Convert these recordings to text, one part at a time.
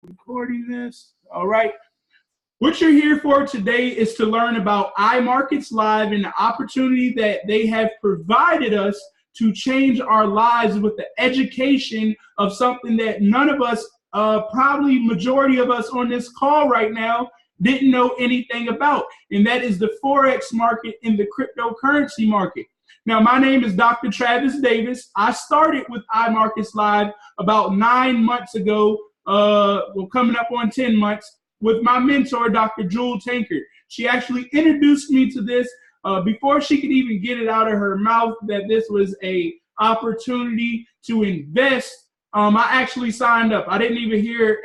recording this. All right. What you're here for today is to learn about iMarkets Live and the opportunity that they have provided us to change our lives with the education of something that none of us, probably majority of us on this call right now, didn't know anything about. And that is the Forex market and the cryptocurrency market. Now, my name is Dr. Travis Davis. I started with iMarkets Live about 9 months ago, coming up on 10 months, with my mentor, Dr. Jewel Tankard. She actually introduced me to this before she could even get it out of her mouth that this was a opportunity to invest. I actually signed up. I didn't even hear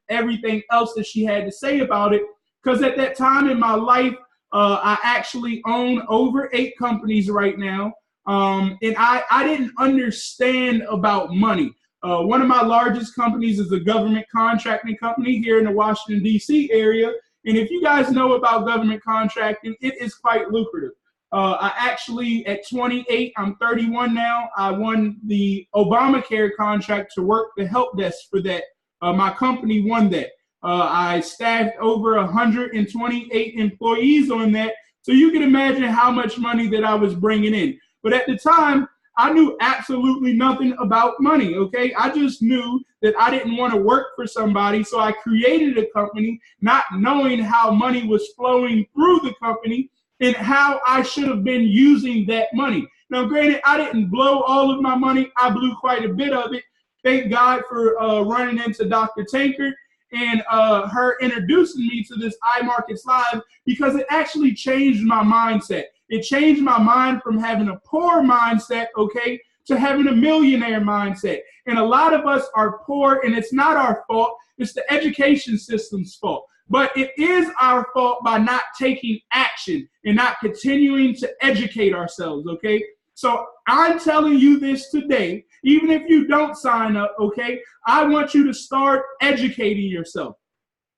everything else that she had to say about it, because at that time in my life, I actually own over 8 companies right now, and I didn't understand about money. One of my largest companies is a government contracting company here in the Washington, D.C. area. And if you guys know about government contracting, it is quite lucrative. I actually, at 28, I'm 31 now, I won the Obamacare contract to work the help desk for that. My company won that. I staffed over 128 employees on that. So you can imagine how much money that I was bringing in. But at the time, I knew absolutely nothing about money, okay? I just knew that I didn't want to work for somebody, so I created a company not knowing how money was flowing through the company and how I should have been using that money. Now, granted, I didn't blow all of my money. I blew quite a bit of it. Thank God for running into Dr. Tankard and her introducing me to this iMarkets Live, because it actually changed my mindset. It changed my mind from having a poor mindset, okay, to having a millionaire mindset. And a lot of us are poor, and it's not our fault. It's the education system's fault. But it is our fault by not taking action and not continuing to educate ourselves, okay? So I'm telling you this today, even if you don't sign up, okay, I want you to start educating yourself.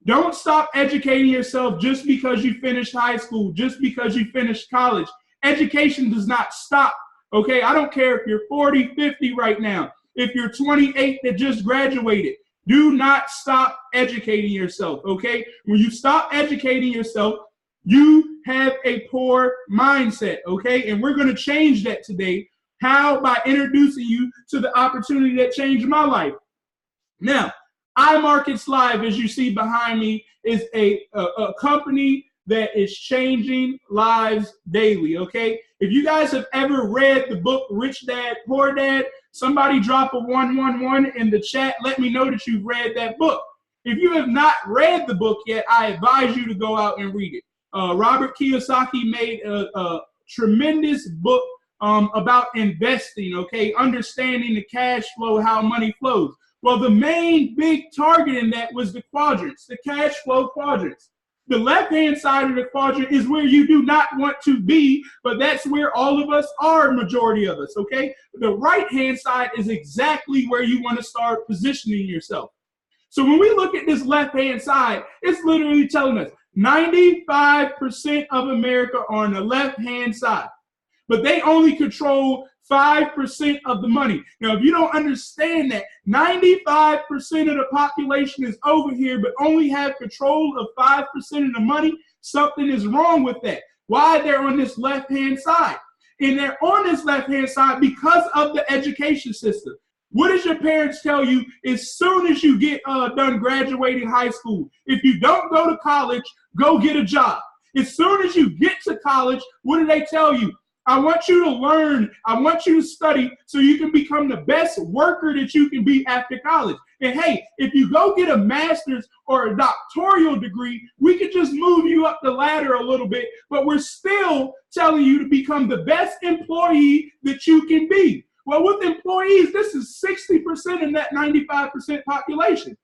Don't stop educating yourself just because you finished high school, just because you finished college. Education does not stop, okay? I don't care if you're 40, 50 right now. If you're 28 that just graduated, do not stop educating yourself, okay? When you stop educating yourself, you have a poor mindset, okay? And we're going to change that today. How? By introducing you to the opportunity that changed my life. Now, iMarkets Live, as you see behind me, is a company that is changing lives daily, okay? If you guys have ever read the book Rich Dad, Poor Dad, somebody drop a 111 in the chat. Let me know that you've read that book. If you have not read the book yet, I advise you to go out and read it. Robert Kiyosaki made a tremendous book about investing, okay? Understanding the cash flow, how money flows. Well, the main big target in that was the quadrants, the cash flow quadrants. The left-hand side of the quadrant is where you do not want to be, but that's where all of us are, majority of us, okay? The right-hand side is exactly where you want to start positioning yourself. So when we look at this left-hand side, it's literally telling us 95% of America are on the left-hand side, but they only control 5% of the money. Now, if you don't understand that 95% of the population is over here, but only have control of 5% of the money, something is wrong with that. Why? They're on this left-hand side. And they're on this left-hand side because of the education system. What does your parents tell you as soon as you get done graduating high school? If you don't go to college, go get a job. As soon as you get to college, what do they tell you? I want you to learn. I want you to study so you can become the best worker that you can be after college. And hey, if you go get a master's or a doctoral degree, we could just move you up the ladder a little bit, but we're still telling you to become the best employee that you can be. Well, with employees, this is 60% in that 95% population.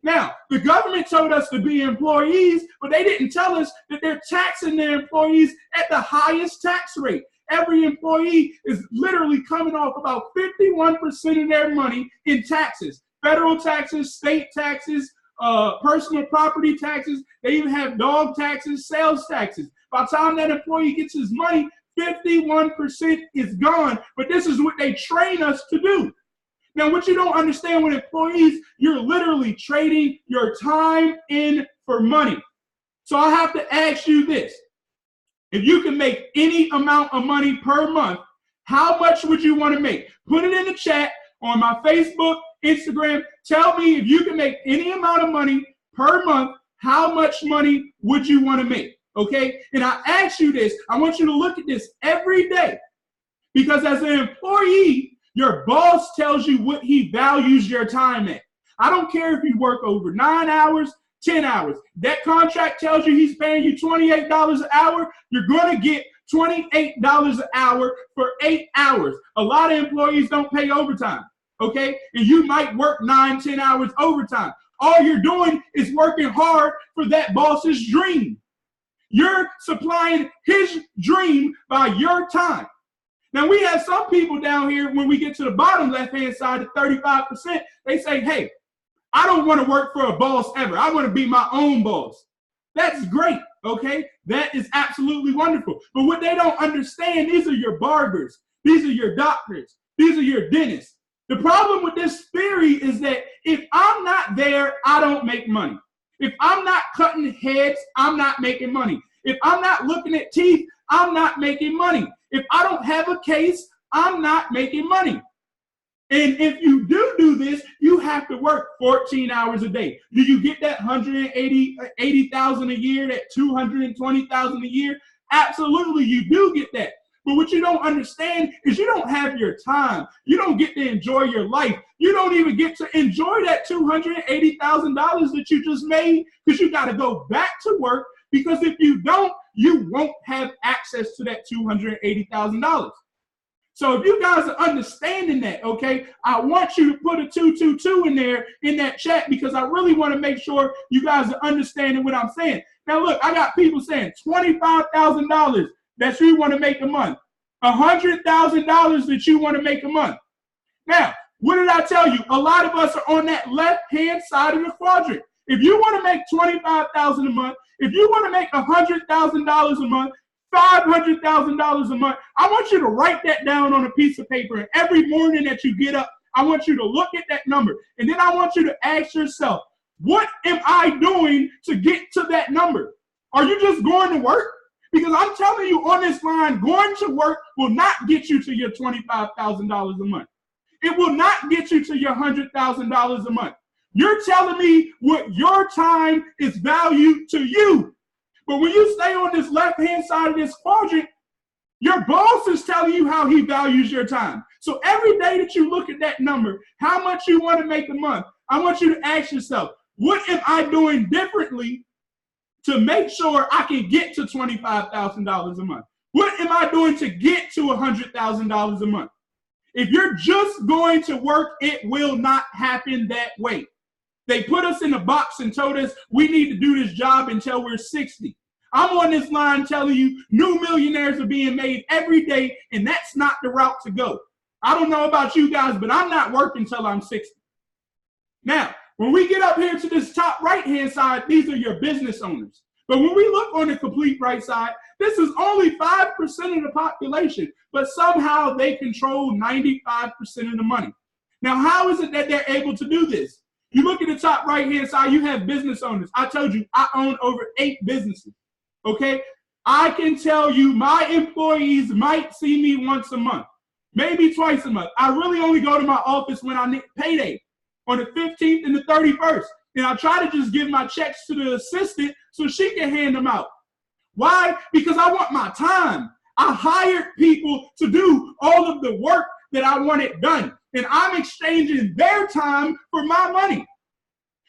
Now, the government told us to be employees, but they didn't tell us that they're taxing their employees at the highest tax rate. Every employee is literally coming off about 51% of their money in taxes. Federal taxes, state taxes, personal property taxes. They even have dog taxes, sales taxes. By the time that employee gets his money, 51% is gone. But this is what they train us to do. Now, what you don't understand with employees, you're literally trading your time in for money. So I have to ask you this. If you can make any amount of money per month, how much would you want to make? Put it in the chat on my Facebook, Instagram. Tell me if you can make any amount of money per month, how much money would you want to make? Okay? And I ask you this. I want you to look at this every day. Because as an employee, your boss tells you what he values your time at. I don't care if you work over 9 hours, 10 hours. That contract tells you he's paying you $28 an hour. You're going to get $28 an hour for 8 hours. A lot of employees don't pay overtime, okay? And you might work 9, 10 hours overtime. All you're doing is working hard for that boss's dream. You're supplying his dream by your time. Now, we have some people down here, when we get to the bottom left-hand side at 35%, they say, hey, I don't want to work for a boss ever. I want to be my own boss. That's great, okay? That is absolutely wonderful. But what they don't understand, these are your barbers. These are your doctors. These are your dentists. The problem with this theory is that if I'm not there, I don't make money. If I'm not cutting heads, I'm not making money. If I'm not looking at teeth, I'm not making money. If I don't have a case, I'm not making money. And if you do this, you have to work 14 hours a day. Do you get that 180,000 a year, that 220,000 a year? Absolutely, you do get that. But what you don't understand is you don't have your time. You don't get to enjoy your life. You don't even get to enjoy that $280,000 that you just made because you got to go back to work, because if you don't, you won't have access to that $280,000. So if you guys are understanding that, okay, I want you to put a 222 in there in that chat, because I really want to make sure you guys are understanding what I'm saying. Now, look, I got people saying $25,000 that you want to make a month, $100,000 that you want to make a month. Now, what did I tell you? A lot of us are on that left-hand side of the quadrant. If you want to make $25,000 a month, if you want to make $100,000 a month, $500,000 a month, I want you to write that down on a piece of paper. And every morning that you get up, I want you to look at that number. And then I want you to ask yourself, what am I doing to get to that number? Are you just going to work? Because I'm telling you on this line, going to work will not get you to your $25,000 a month. It will not get you to your $100,000 a month. You're telling me what your time is valued to you. But when you stay on this left-hand side of this quadrant, your boss is telling you how he values your time. So every day that you look at that number, how much you want to make a month, I want you to ask yourself, what am I doing differently to make sure I can get to $25,000 a month? What am I doing to get to $100,000 a month? If you're just going to work, it will not happen that way. They put us in a box and told us we need to do this job until we're 60. I'm on this line telling you new millionaires are being made every day, and that's not the route to go. I don't know about you guys, but I'm not working until I'm 60. Now, when we get up here to this top right-hand side, these are your business owners. But when we look on the complete right side, this is only 5% of the population, but somehow they control 95% of the money. Now, how is it that they're able to do this? You look at the top right-hand side, you have business owners. I told you I own over 8 businesses, okay? I can tell you my employees might see me once a month, maybe twice a month. I really only go to my office when I need payday, on the 15th and the 31st. And I try to just give my checks to the assistant so she can hand them out. Why? Because I want my time. I hired people to do all of the work that I wanted done. And I'm exchanging their time for my money.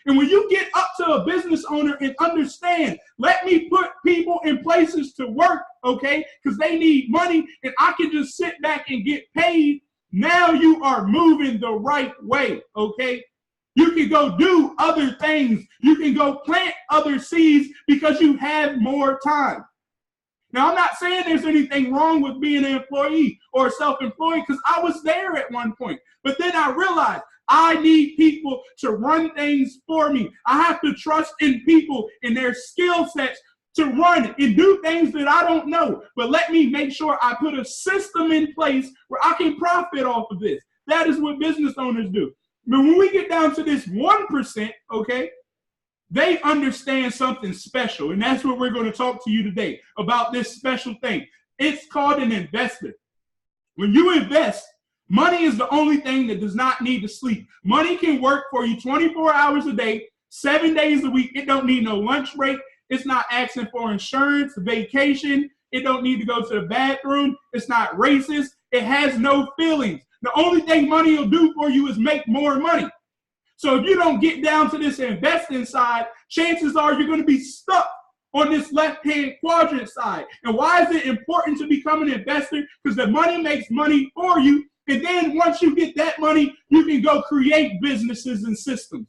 And when you get up to a business owner and understand, let me put people in places to work, okay, because they need money and I can just sit back and get paid, now you are moving the right way, okay? You can go do other things. You can go plant other seeds because you have more time. Now, I'm not saying there's anything wrong with being an employee or self-employed, because I was there at one point. But then I realized I need people to run things for me. I have to trust in people and their skill sets to run and do things that I don't know. But let me make sure I put a system in place where I can profit off of this. That is what business owners do. But when we get down to this 1%, okay, they understand something special. And that's what we're going to talk to you today about, this special thing. It's called an investor. When you invest, money is the only thing that does not need to sleep. Money can work for you 24 hours a day, 7 days a week. It don't need no lunch break. It's not asking for insurance, vacation. It don't need to go to the bathroom. It's not racist. It has no feelings. The only thing money will do for you is make more money. So if you don't get down to this investing side, chances are you're going to be stuck on this left-hand quadrant side. And why is it important to become an investor? Because the money makes money for you. And then once you get that money, you can go create businesses and systems.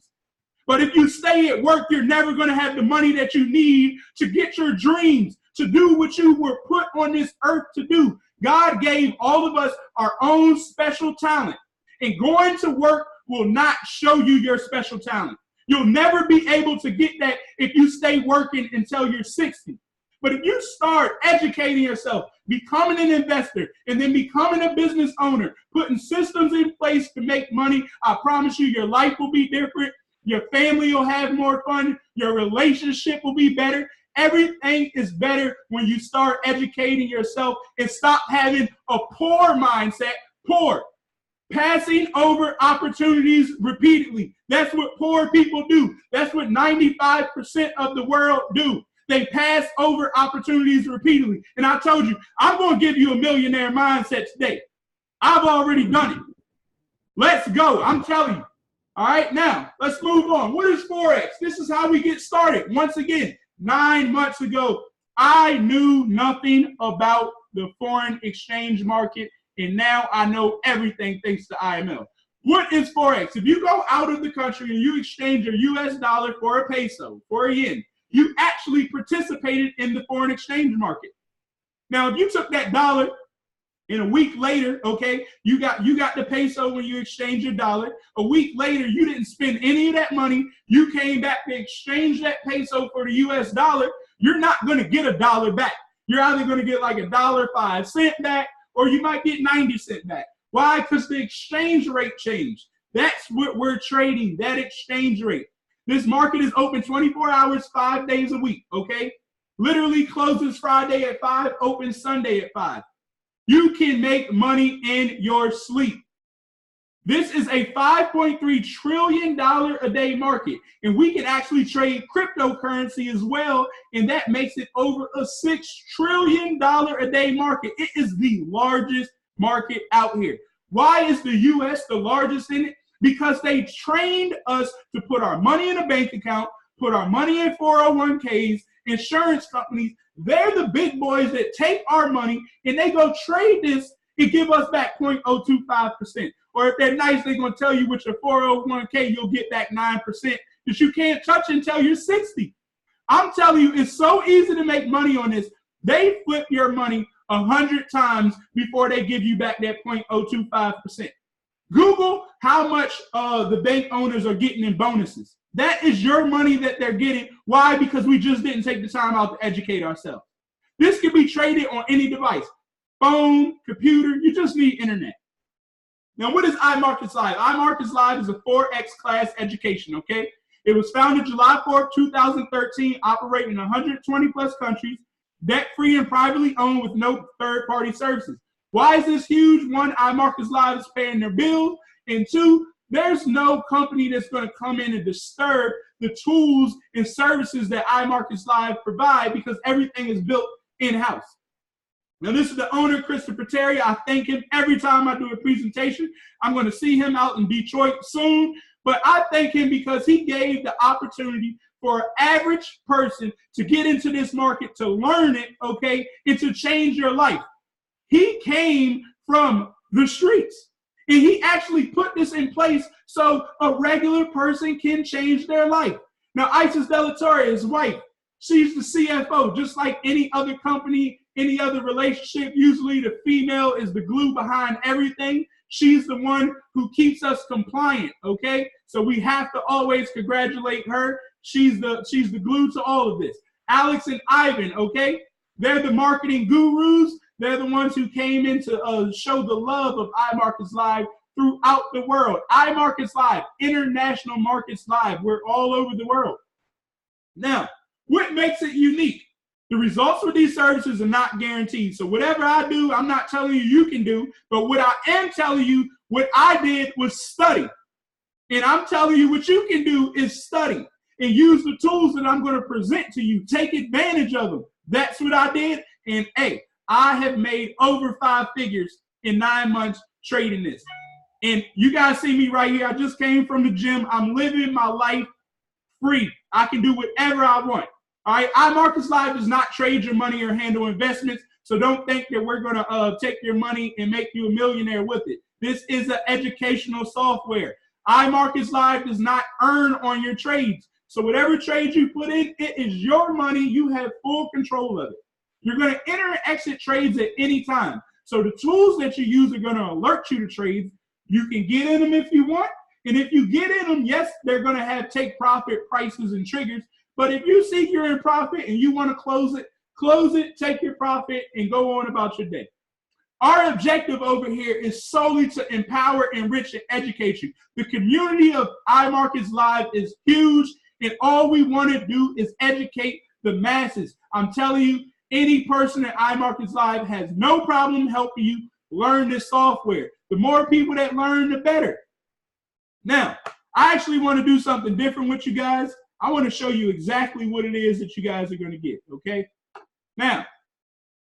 But if you stay at work, you're never going to have the money that you need to get your dreams, to do what you were put on this earth to do. God gave all of us our own special talent. And going to work will not show you your special talent. You'll never be able to get that if you stay working until you're 60. But if you start educating yourself, becoming an investor, and then becoming a business owner, putting systems in place to make money, I promise you your life will be different. Your family will have more fun. Your relationship will be better. Everything is better when you start educating yourself and stop having a poor mindset. Poor. Passing over opportunities repeatedly. That's what poor people do. That's what 95% of the world do. They pass over opportunities repeatedly. And I told you, I'm going to give you a millionaire mindset today. I've already done it. Let's go. I'm telling you. All right, now let's move on. What is Forex? This is how we get started. Once again, 9 months ago, I knew nothing about the foreign exchange market. And now I know everything thanks to IML. What is Forex? If you go out of the country and you exchange your US dollar for a peso, for a yen, you actually participated in the foreign exchange market. Now, if you took that dollar and a week later, okay, you got the peso when you exchange your dollar. A week later, you didn't spend any of that money. You came back to exchange that peso for the US dollar. You're not going to get a dollar back. You're either going to get like $1.05 back, or you might get 90 cents back. Why? Because the exchange rate changed. That's what we're trading, that exchange rate. This market is open 24 hours, 5 days a week, okay? Literally closes Friday at 5, opens Sunday at 5. You can make money in your sleep. This is a $5.3 trillion a day market, and we can actually trade cryptocurrency as well, and that makes it over a $6 trillion a day market. It is the largest market out here. Why is the U.S. the largest in it? Because they trained us to put our money in a bank account, put our money in 401ks, insurance companies. They're the big boys that take our money and they go trade this and give us back 0.025%. Or if they're nice, they're going to tell you with your 401k, you'll get back 9% that you can't touch until you're 60. I'm telling you, it's so easy to make money on this. They flip your money 100 times before they give you back that 0.025%. Google how much the bank owners are getting in bonuses. That is your money that they're getting. Why? Because we just didn't take the time out to educate ourselves. This can be traded on any device. Phone, computer, you just need internet. Now, what is iMarkets Live? iMarkets Live is a FOREX class education, okay? It was founded July 4th, 2013, operating in 120 plus countries, debt-free and privately owned with no third-party services. Why is this huge? One, iMarkets Live is paying their bills. And two, there's no company that's going to come in and disturb the tools and services that iMarkets Live provide because everything is built in-house. Now, this is the owner, Christopher Terry. I thank him every time I do a presentation. I'm going to see him out in Detroit soon. But I thank him because he gave the opportunity for an average person to get into this market, to learn it, okay, and to change your life. He came from the streets. And he actually put this in place so a regular person can change their life. Now, Isis Delatorre, his wife, she's the CFO, just like any other company, any other relationship. Usually the female is the glue behind everything. She's the one who keeps us compliant, okay? So we have to always congratulate her. She's the glue to all of this. Alex and Ivan, okay? They're the marketing gurus. They're the ones who came in to show the love of iMarkets Live throughout the world. iMarkets Live, International Markets Live. We're all over the world. Now, what makes it unique? The results with these services are not guaranteed. So whatever I do, I'm not telling you can do, but what I am telling you, what I did was study. And I'm telling you what you can do is study and use the tools that I'm going to present to you. Take advantage of them. That's what I did. And hey, I have made over 5 figures in 9 months trading this. And you guys see me right here. I just came from the gym. I'm living my life free. I can do whatever I want. All right, iMarkets Live does not trade your money or handle investments, so don't think that we're going to take your money and make you a millionaire with it. This is an educational software. iMarkets Live does not earn on your trades. So whatever trade you put in, it is your money. You have full control of it. You're going to enter and exit trades at any time. So the tools that you use are going to alert you to trades. You can get in them if you want. And if you get in them, yes, they're going to have take profit prices and triggers. But if you see you're in profit and you want to close it, take your profit, and go on about your day. Our objective over here is solely to empower, enrich, and educate you. The community of iMarkets Live is huge, and all we want to do is educate the masses. I'm telling you, any person at iMarkets Live has no problem helping you learn this software. The more people that learn, the better. Now, I actually want to do something different with you guys. I want to show you exactly what it is that you guys are going to get, okay? Now,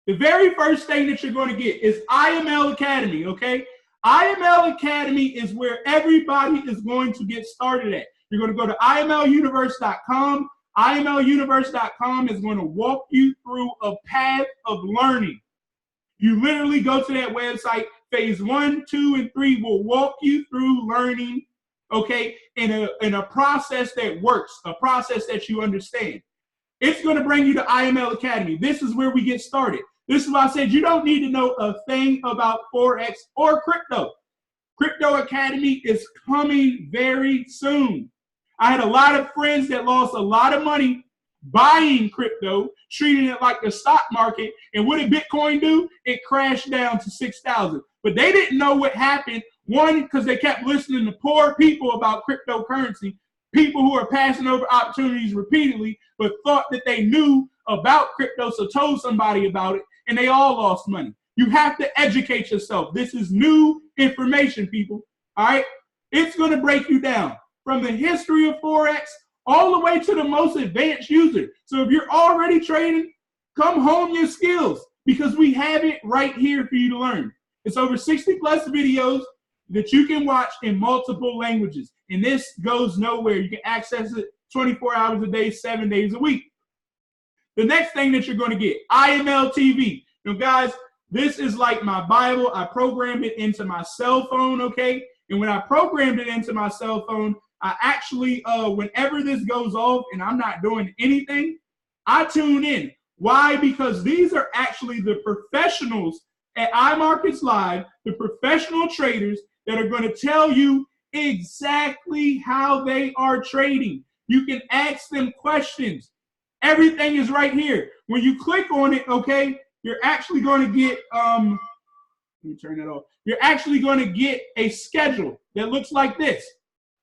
the very first thing that you're going to get is IML Academy, okay? IML Academy is where everybody is going to get started at. You're going to go to imluniverse.com. imluniverse.com is going to walk you through a path of learning. You literally go to that website. Phase 1, 2, and 3 will walk you through learning, okay, in a process that works, a process that you understand. It's going to bring you to IML Academy. This is where we get started. This is why I said you don't need to know a thing about Forex or crypto. Crypto Academy is coming very soon. I had a lot of friends that lost a lot of money buying crypto, treating it like the stock market. And what did Bitcoin do? It crashed down to 6,000. But they didn't know what happened. One, because they kept listening to poor people about cryptocurrency, people who are passing over opportunities repeatedly, but thought that they knew about crypto, so told somebody about it, and they all lost money. You have to educate yourself. This is new information, people. All right? It's going to break you down from the history of Forex all the way to the most advanced user. So if you're already trading, come hone your skills because we have it right here for you to learn. It's over 60 plus videos that you can watch in multiple languages. And this goes nowhere. You can access it 24 hours a day, 7 days a week. The next thing that you're going to get, IML TV. Now, guys, this is like my Bible. I programmed it into my cell phone, okay? And when I programmed it into my cell phone, I actually, whenever this goes off and I'm not doing anything, I tune in. Why? Because these are actually the professionals at iMarkets Live, the professional traders that are going to tell you exactly how they are trading. You can ask them questions. Everything is right here. When you click on it, okay, you're actually going to get, let me turn that off. You're actually going to get a schedule that looks like this.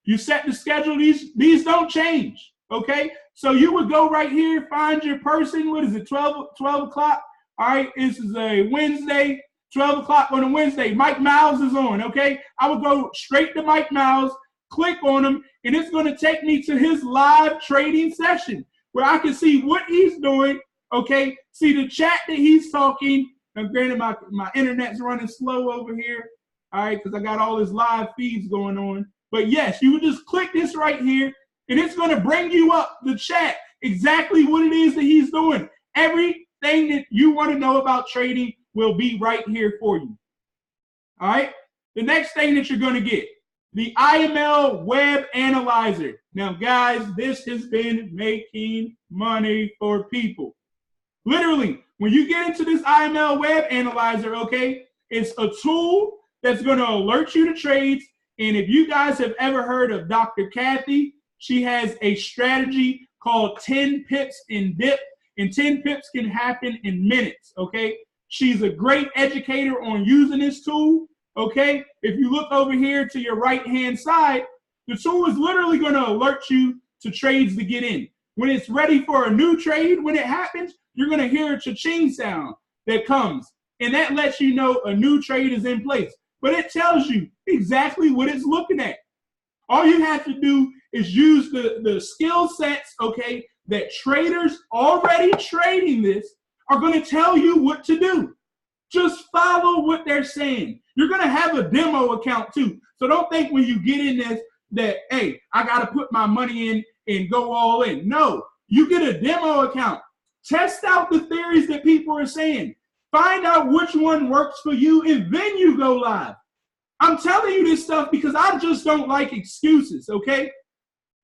You set the schedule. These don't change, okay? So you would go right here, find your person. What is it, 12 o'clock? All right, this is a Wednesday, 12 o'clock on a Wednesday. Mike Miles is on, okay? I would go straight to Mike Miles, click on him, and it's going to take me to his live trading session where I can see what he's doing, okay? See the chat that he's talking. Now, granted, my internet's running slow over here, all right, because I got all his live feeds going on. But yes, you would just click this right here, and it's going to bring you up the chat, exactly what it is that he's doing. Everything that you want to know about trading will be right here for you. All right? The next thing that you're going to get, the IML Web Analyzer. Now, guys, this has been making money for people. Literally, when you get into this IML Web Analyzer, okay, it's a tool that's going to alert you to trades. And if you guys have ever heard of Dr. Kathy, she has a strategy called 10 pips in dip, and 10 pips can happen in minutes, okay? She's a great educator on using this tool. okay, if you look over here to your right-hand side, the tool is literally going to alert you to trades to get in. When it's ready for a new trade, when it happens, you're going to hear a cha-ching sound that comes, and that lets you know a new trade is in place. But it tells you exactly what it's looking at. All you have to do is use the skill sets, okay, that traders already trading this are going to tell you what to do. Just follow what they're saying. You're going to have a demo account too. So don't think when you get in this that, hey, I got to put my money in and go all in. No, you get a demo account. Test out the theories that people are saying. Find out which one works for you, and then you go live. I'm telling you this stuff because I just don't like excuses, okay?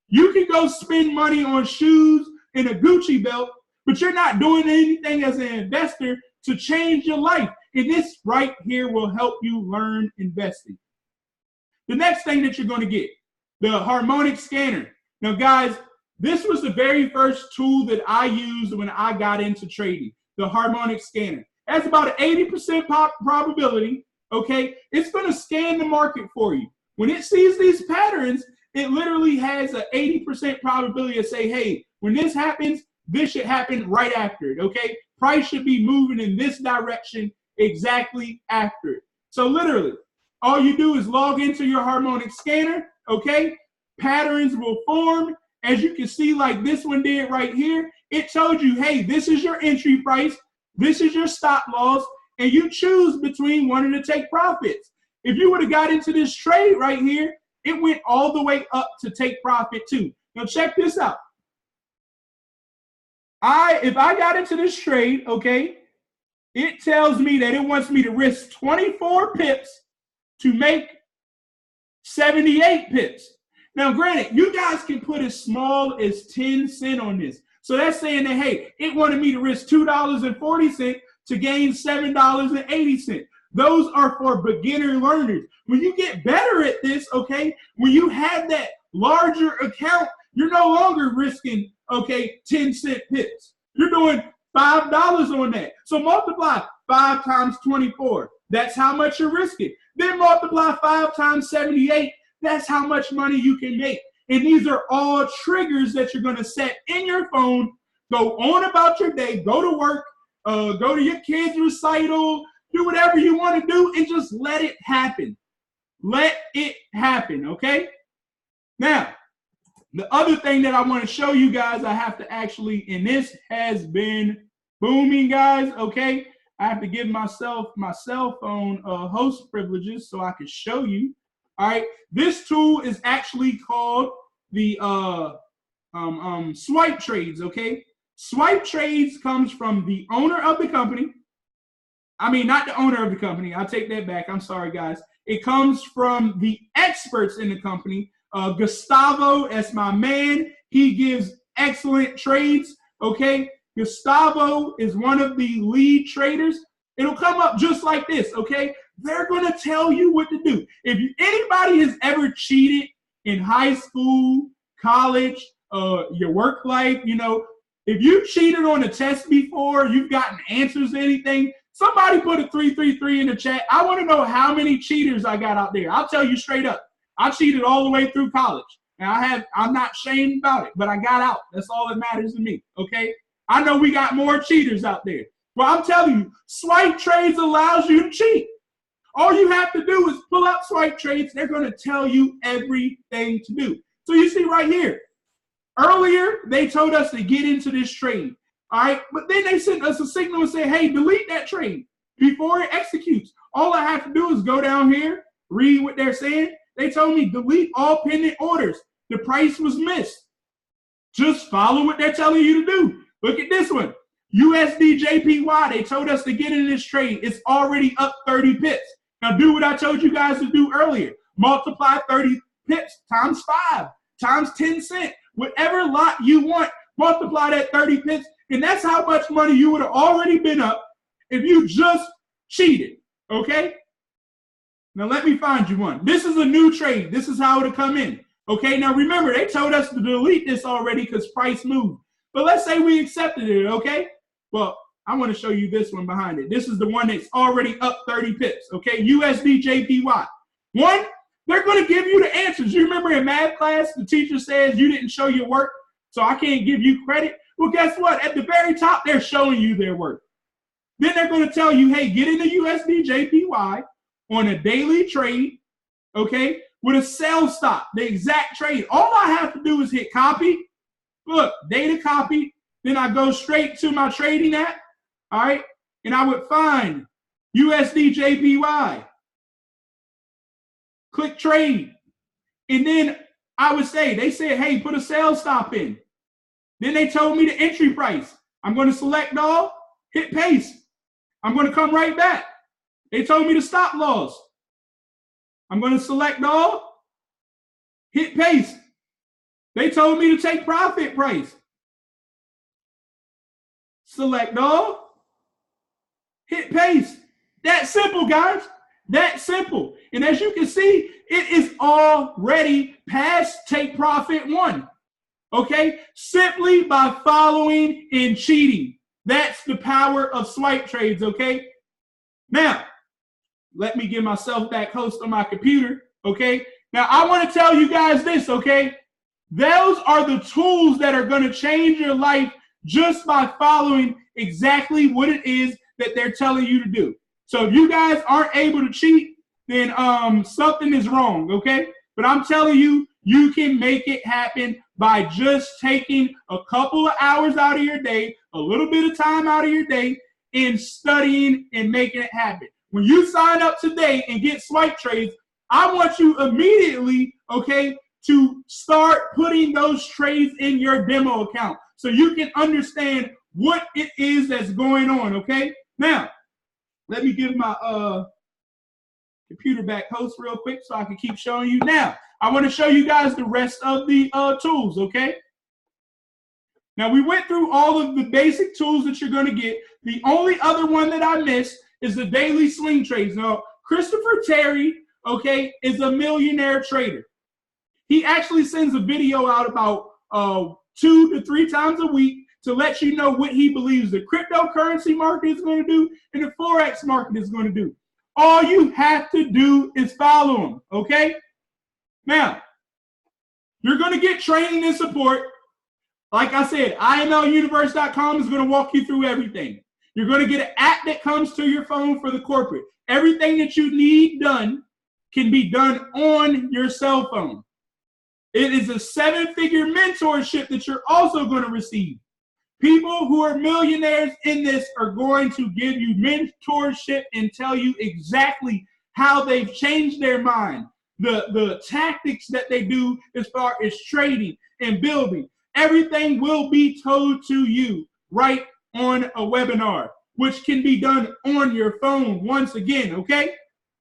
You can go spend money on shoes and a Gucci belt, but you're not doing anything as an investor to change your life. And this right here will help you learn investing. The next thing that you're going to get, the harmonic scanner. Now, guys, this was the very first tool that I used when I got into trading, the harmonic scanner. That's about an 80% probability, okay? It's going to scan the market for you. When it sees these patterns, it literally has an 80% probability to say, hey, when this happens, this should happen right after it, okay? Price should be moving in this direction exactly after it. So literally, all you do is log into your harmonic scanner, okay? Patterns will form. As you can see, like this one did right here, it told you, hey, this is your entry price, this is your stop loss, and you choose between wanting to take profits. If you would have got into this trade right here, it went all the way up to take profit too. Now check this out. If I got into this trade, okay, it tells me that it wants me to risk 24 pips to make 78 pips. Now, granted, you guys can put as small as 10 cents on this. So that's saying that, hey, it wanted me to risk $2.40 to gain $7.80. Those are for beginner learners. When you get better at this, okay, when you have that larger account, you're no longer risking, okay, 10-cent pips. You're doing $5 on that. So multiply 5 times 24. That's how much you're risking. Then multiply 5 times 78. That's how much money you can make. And these are all triggers that you're going to set in your phone. Go on about your day. Go to work. Go to your kids' recital. Do whatever you want to do and just let it happen. Let it happen, okay? Now, the other thing that I want to show you guys, I have to actually, and this has been booming, guys, okay? I have to give myself my cell phone host privileges so I can show you. All right, this tool is actually called the swipe trades, okay? Swipe trades comes from the owner of the company. I mean, not the owner of the company. I'll take that back. I'm sorry, guys. It comes from the experts in the company. Gustavo, that's my man. He gives excellent trades, okay? Gustavo is one of the lead traders. It'll come up just like this, okay? They're going to tell you what to do. If anybody has ever cheated in high school, college, your work life, you know, if you cheated on a test before, you've gotten answers to anything, somebody put a 333 in the chat. I want to know how many cheaters I got out there. I'll tell you straight up. I cheated all the way through college. And I'm not ashamed about it, but I got out. That's all that matters to me, okay? I know we got more cheaters out there. Well, I'm telling you, swipe trades allows you to cheat. All you have to do is pull up swipe trades. They're going to tell you everything to do. So you see right here, earlier they told us to get into this trade, all right? But then they sent us a signal and say, hey, delete that trade before it executes. All I have to do is go down here, read what they're saying. They told me delete all pending orders. The price was missed. Just follow what they're telling you to do. Look at this one. USD JPY, they told us to get in this trade. It's already up 30 pips. Now do what I told you guys to do earlier. Multiply 30 pips times 5 times 10 cents. Whatever lot you want, multiply that 30 pips. And that's how much money you would have already been up if you just cheated, okay? Now let me find you one. This is a new trade. This is how it'll come in. Okay, now remember, they told us to delete this already because price moved. But let's say we accepted it, okay? Well, I want to show you this one behind it. This is the one that's already up 30 pips, okay? USD JPY. One, they're going to give you the answers. You remember in math class, the teacher says you didn't show your work, so I can't give you credit. Well, guess what? At the very top, they're showing you their work. Then they're going to tell you, hey, get in the USD JPY on a daily trade, okay, with a sell stop, the exact trade. All I have to do is hit copy. Look, data copy. Then I go straight to my trading app, all right, and I would find USD JPY. Click trade. And then I would say, they said, hey, put a sell stop in. Then they told me the entry price. I'm going to select all, hit paste. I'm going to come right back. They told me the stop loss. I'm going to select all, hit paste. They told me to take profit price. Select all, hit paste. That simple, guys. That simple. And as you can see, it is already past take profit 1. Okay? Simply by following and cheating. That's the power of swipe trades, okay? Now, let me get myself back host on my computer, okay? Now, I want to tell you guys this, okay? Those are the tools that are going to change your life just by following exactly what it is that they're telling you to do. So if you guys aren't able to cheat, then something is wrong, okay? But I'm telling you, you can make it happen by just taking a couple of hours out of your day, a little bit of time out of your day, and studying and making it happen. When you sign up today and get swipe trades, I want you immediately, okay, to start putting those trades in your demo account so you can understand what it is that's going on, okay? Now, let me give my computer back host real quick so I can keep showing you. Now, I want to show you guys the rest of the tools, okay? Now, we went through all of the basic tools that you're going to get. The only other one that I missed is the daily swing trades. Now, Christopher Terry, okay, is a millionaire trader. He actually sends a video out about 2 to 3 times a week to let you know what he believes the cryptocurrency market is going to do and the Forex market is going to do. All you have to do is follow him, okay? Now, you're going to get training and support. Like I said, IMLuniverse.com is going to walk you through everything. You're going to get an app that comes to your phone for the corporate. Everything that you need done can be done on your cell phone. It is a 7-figure mentorship that you're also going to receive. People who are millionaires in this are going to give you mentorship and tell you exactly how they've changed their mind, the tactics that they do as far as trading and building. Everything will be told to you right on a webinar, which can be done on your phone once again, okay?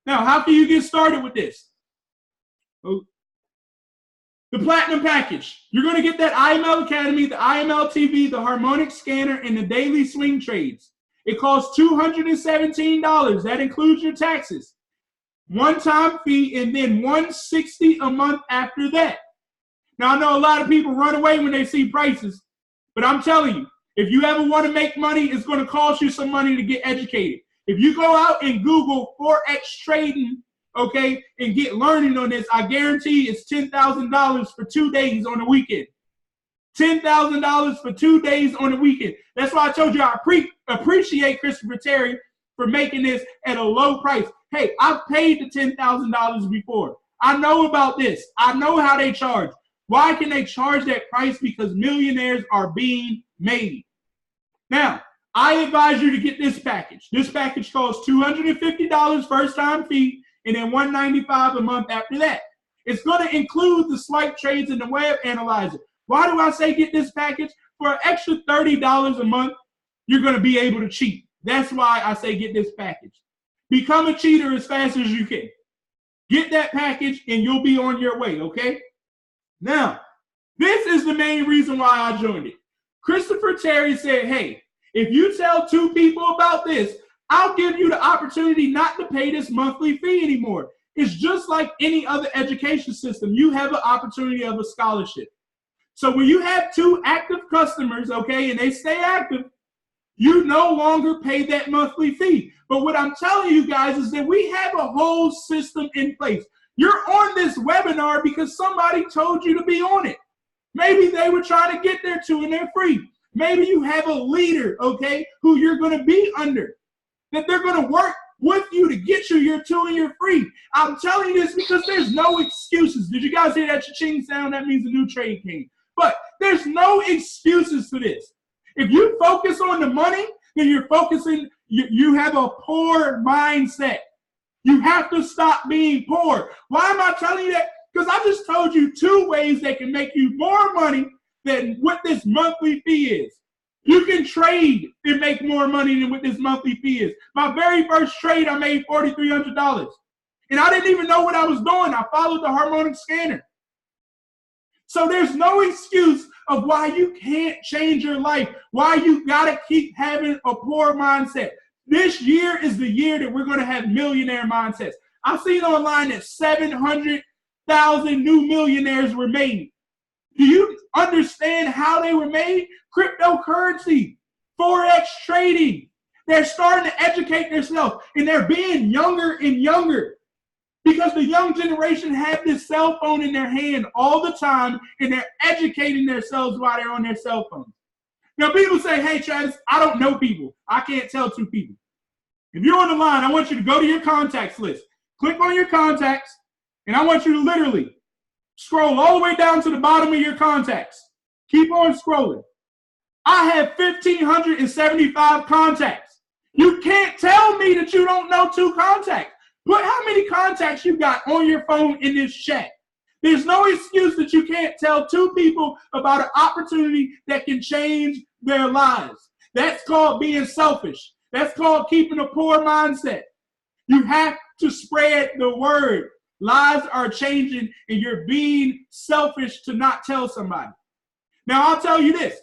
Now, how can you get started with this? The Platinum Package. You're going to get that IML Academy, the IML TV, the Harmonic Scanner, and the Daily Swing Trades. It costs $217. That includes your taxes. One-time fee, and then $160 a month after that. Now, I know a lot of people run away when they see prices, but I'm telling you, if you ever want to make money, it's going to cost you some money to get educated. If you go out and Google FOREX trading, okay, and get learning on this, I guarantee it's $10,000 for 2 days on the weekend. $10,000 for 2 days on the weekend. That's why I told you I appreciate Christopher Terry for making this at a low price. Hey, I've paid the $10,000 before. I know about this. I know how they charge. Why can they charge that price? Because millionaires are being made. Now, I advise you to get this package. This package costs $250 first time fee, and then $195 a month after that. It's going to include the swipe trades and the web analyzer. Why do I say get this package? For an extra $30 a month, you're going to be able to cheat. That's why I say get this package. Become a cheater as fast as you can. Get that package and you'll be on your way, okay? Now, this is the main reason why I joined it. Christopher Terry said, hey, if you tell 2 people about this, I'll give you the opportunity not to pay this monthly fee anymore. It's just like any other education system. You have an opportunity of a scholarship. So when you have 2 active customers, okay, and they stay active, You no longer pay that monthly fee. But what I'm telling you guys is that we have a whole system in place. You're on this webinar because somebody told you to be on it. Maybe they were trying to get there too and they're free. Maybe you have a leader, okay, who you're going to be under, that they're going to work with you to get you your 2 and your free. I'm telling you this because there's no excuses. Did you guys hear that cha-ching sound? That means a new trade came. But there's no excuses for this. If you focus on the money, then you're focusing, you have a poor mindset. You have to stop being poor. Why am I telling you that? Because I just told you 2 ways that can make you more money than what this monthly fee is. You can trade and make more money than what this monthly fee is. My very first trade, I made $4,300. And I didn't even know what I was doing. I followed the harmonic scanner. So there's no excuse of why you can't change your life, why you got to keep having a poor mindset. This year is the year that we're going to have millionaire mindsets. I've seen online that 700,000 new millionaires were made. Do you understand how they were made? Cryptocurrency, FOREX trading. They're starting to educate themselves, and they're being younger and younger because the young generation have this cell phone in their hand all the time, and they're educating themselves while they're on their cell phones. Now, people say, hey, Travis, I don't know people. I can't tell 2 people. If you're on the line, I want you to go to your contacts list. Click on your contacts, and I want you to literally scroll all the way down to the bottom of your contacts. Keep on scrolling. I have 1,575 contacts. You can't tell me that you don't know 2 contacts. Put how many contacts you got on your phone in this chat. There's no excuse that you can't tell 2 people about an opportunity that can change their lives. That's called being selfish. That's called keeping a poor mindset. You have to spread the word. Lives are changing, and you're being selfish to not tell somebody. Now, I'll tell you this.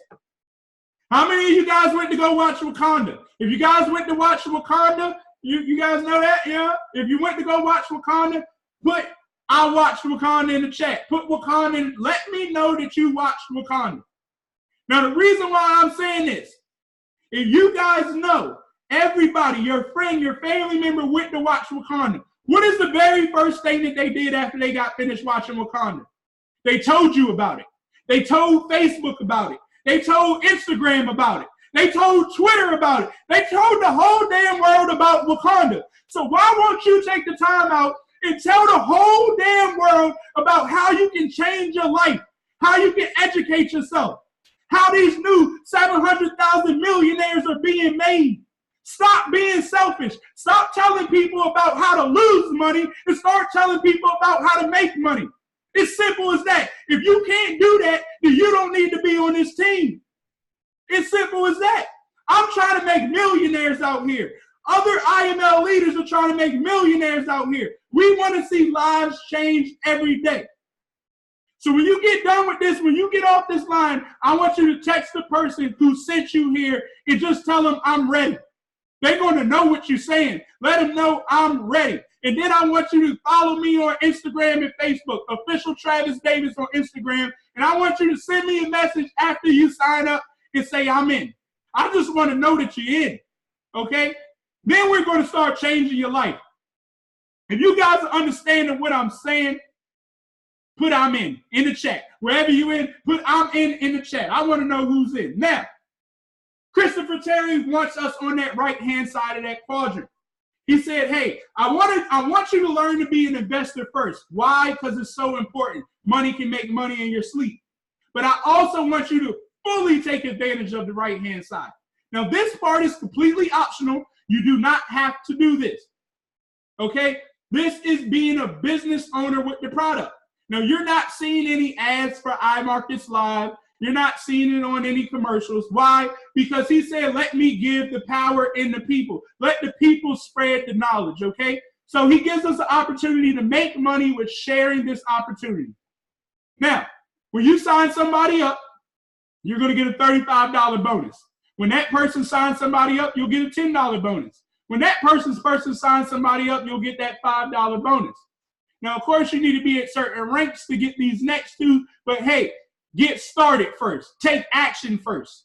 How many of you guys went to go watch Wakanda? If you guys went to watch Wakanda, you guys know that, yeah? If you went to go watch Wakanda, put I watched Wakanda in the chat. Put Wakanda in. Let me know that you watched Wakanda. Now, the reason why I'm saying this, if you guys know, everybody, your friend, your family member went to watch Wakanda, what is the very first thing that they did after they got finished watching Wakanda? They told you about it. They told Facebook about it. They told Instagram about it. They told Twitter about it. They told the whole damn world about Wakanda. So why won't you take the time out and tell the whole damn world about how you can change your life, how you can educate yourself, how these new 700,000 millionaires are being made? Stop being selfish. Stop telling people about how to lose money and start telling people about how to make money. It's simple as that. If you can't do that, then you don't need to be on this team. It's simple as that. I'm trying to make millionaires out here. Other IML leaders are trying to make millionaires out here. We want to see lives change every day. So when you get done with this, when you get off this line, I want you to text the person who sent you here and just tell them I'm ready. They're going to know what you're saying. Let them know I'm ready. And then I want you to follow me on Instagram and Facebook, official Travis Davis on Instagram. And I want you to send me a message after you sign up and say I'm in. I just want to know that you're in, okay? Then we're going to start changing your life. If you guys are understanding what I'm saying, put I'm in the chat. Wherever you in, put I'm in the chat. I want to know who's in. Now, Christopher Terry wants us on that right-hand side of that quadrant. He said, hey, I want you to learn to be an investor first. Why? Because it's so important. Money can make money in your sleep. But I also want you to fully take advantage of the right-hand side. Now, this part is completely optional. You do not have to do this, okay? This is being a business owner with the product. Now, you're not seeing any ads for iMarkets Live. You're not seeing it on any commercials. Why? Because he said, let me give the power in the people. Let the people spread the knowledge, okay? So he gives us an opportunity to make money with sharing this opportunity. Now, when you sign somebody up, you're going to get a $35 bonus. When that person signs somebody up, you'll get a $10 bonus. When that person signs somebody up, you'll get that $5 bonus. Now, of course, you need to be at certain ranks to get these next 2, but hey, get started first. Take action first.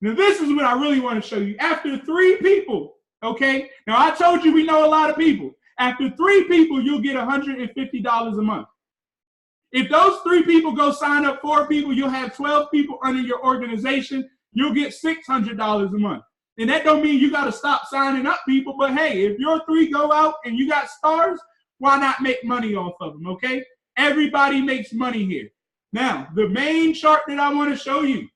Now, this is what I really want to show you. After 3 people, okay? Now, I told you we know a lot of people. After 3 people, you'll get $150 a month. If those 3 people go sign up 4 people, you'll have 12 people under your organization. You'll get $600 a month. And that don't mean you got to stop signing up people, but hey, if your 3 go out and you got stars, why not make money off of them, okay? Everybody makes money here. Now, the main chart that I want to show you,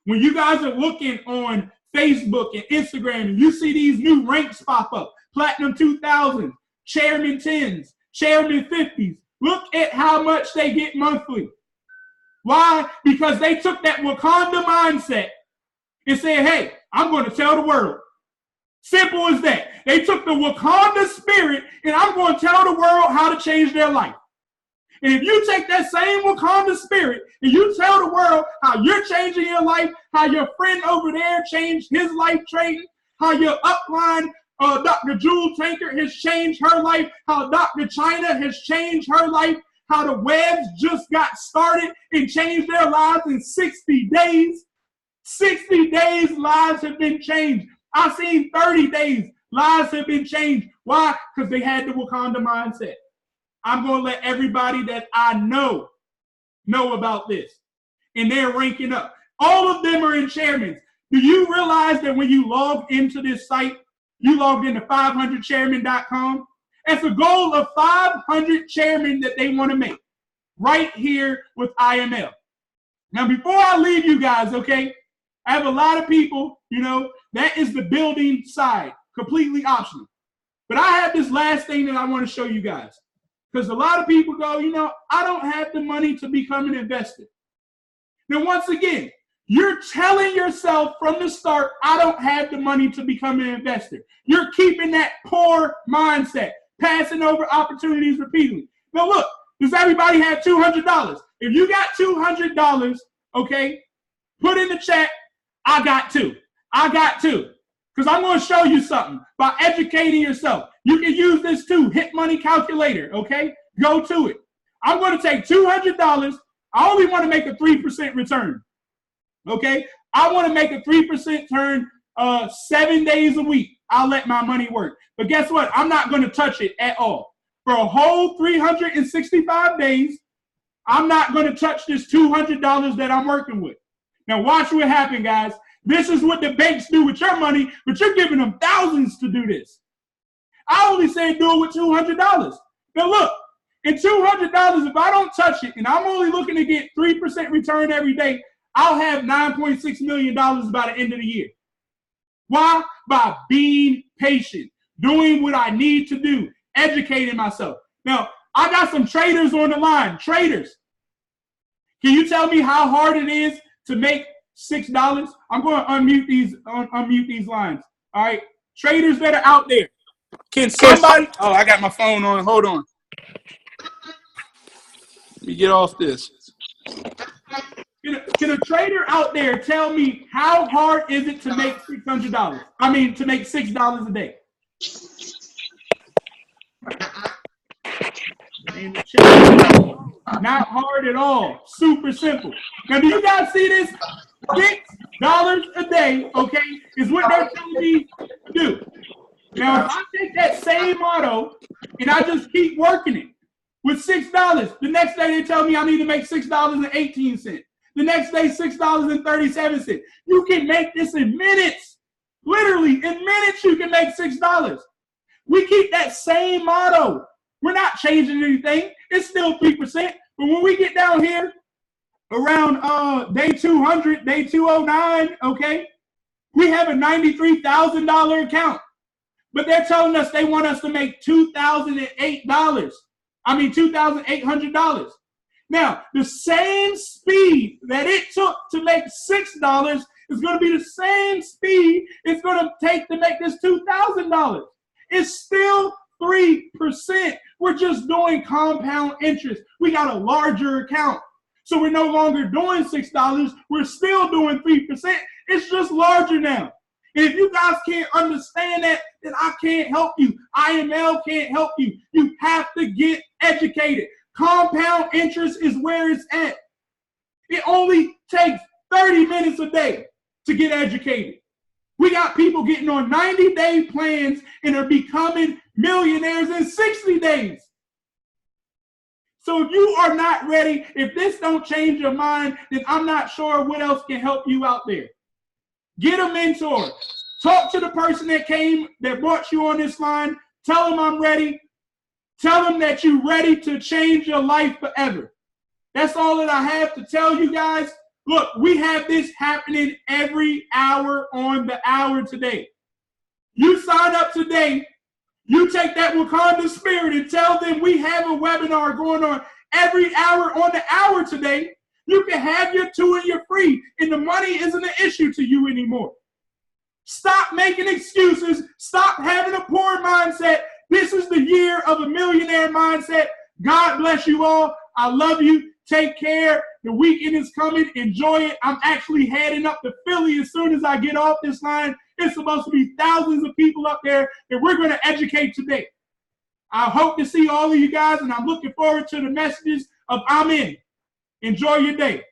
when you guys are looking on Facebook and Instagram and you see these new ranks pop up, Platinum 2000, Chairman 10s, Chairman 50s, look at how much they get monthly. Why? Because they took that Wakanda mindset and said, hey, I'm going to tell the world. Simple as that. They took the Wakanda spirit and I'm going to tell the world how to change their life. And if you take that same Wakanda spirit and you tell the world how you're changing your life, how your friend over there changed his life trading, how your upline, Dr. Jewel Tanker has changed her life, how Dr. China has changed her life, how the Webs just got started and changed their lives in 60 days. 60 days, lives have been changed. I've seen 30 days, lives have been changed. Why? Because they had the Wakanda mindset. I'm going to let everybody that I know about this. And they're ranking up. All of them are in chairmans. Do you realize that when you log into this site, you logged into 500chairman.com? That's a goal of 500 chairmen that they want to make right here with IML. Now, before I leave you guys, okay, I have a lot of people, that is the building side, completely optional. But I have this last thing that I want to show you guys. Because a lot of people go, I don't have the money to become an investor. Now, once again, you're telling yourself from the start, I don't have the money to become an investor. You're keeping that poor mindset, passing over opportunities repeatedly. Now, look, does everybody have $200? If you got $200, okay, put in the chat, I got 2. I got 2. Because I'm going to show you something by educating yourself. You can use this too, Hit Money Calculator, okay? Go to it. I'm going to take $200. I only want to make a 3% return, okay? I want to make a 3% return 7 days a week. I'll let my money work. But guess what? I'm not going to touch it at all. For a whole 365 days, I'm not going to touch this $200 that I'm working with. Now watch what happens, guys. This is what the banks do with your money, but you're giving them thousands to do this. I only say do it with $200. Now look, in $200, if I don't touch it, and I'm only looking to get 3% return every day, I'll have $9.6 million by the end of the year. Why? By being patient, doing what I need to do, educating myself. Now, I got some traders on the line. Traders, can you tell me how hard it is to make $6? I'm going to unmute these lines. All right, traders that are out there, can somebody? Oh, I got my phone on. Hold on. Let me get off this. Can a trader out there tell me how hard is it to make $600? I mean, to make $6 a day. Not hard at all. Super simple. Now, do you guys see this? $6 a day, okay, is what they're telling me to do. Now, if I take that same motto and I just keep working it with $6, the next day they tell me I need to make $6.18. The next day, $6.37. You can make this in minutes. Literally, in minutes, you can make $6. We keep that same motto. We're not changing anything. It's still 3%. But when we get down here around day 200, day 209, okay, we have a $93,000 account. But they're telling us they want us to make $2,800. Now, the same speed that it took to make $6 is going to be the same speed it's going to take to make this $2,000. It's still 3%. We're just doing compound interest. We got a larger account. So we're no longer doing $6. We're still doing 3%. It's just larger now. And if you guys can't understand that, then I can't help you. IML can't help you. You have to get educated. Compound interest is where it's at. It only takes 30 minutes a day to get educated. We got people getting on 90-day plans and are becoming millionaires in 60 days. So if you are not ready, if this don't change your mind, then I'm not sure what else can help you out there. Get a mentor. Talk to the person that brought you on this line. Tell them I'm ready. Tell them that you're ready to change your life forever. That's all that I have to tell you guys. Look, we have this happening every hour on the hour today. You sign up today. You take that Wakanda spirit and tell them we have a webinar going on every hour on the hour today. You can have your 2 and your free, and the money isn't an issue to you anymore. Stop making excuses. Stop having a poor mindset. This is the year of a millionaire mindset. God bless you all. I love you. Take care. The weekend is coming. Enjoy it. I'm actually heading up to Philly as soon as I get off this line. It's supposed to be thousands of people up there, and we're going to educate today. I hope to see all of you guys, and I'm looking forward to the messages of I'm in. Enjoy your day.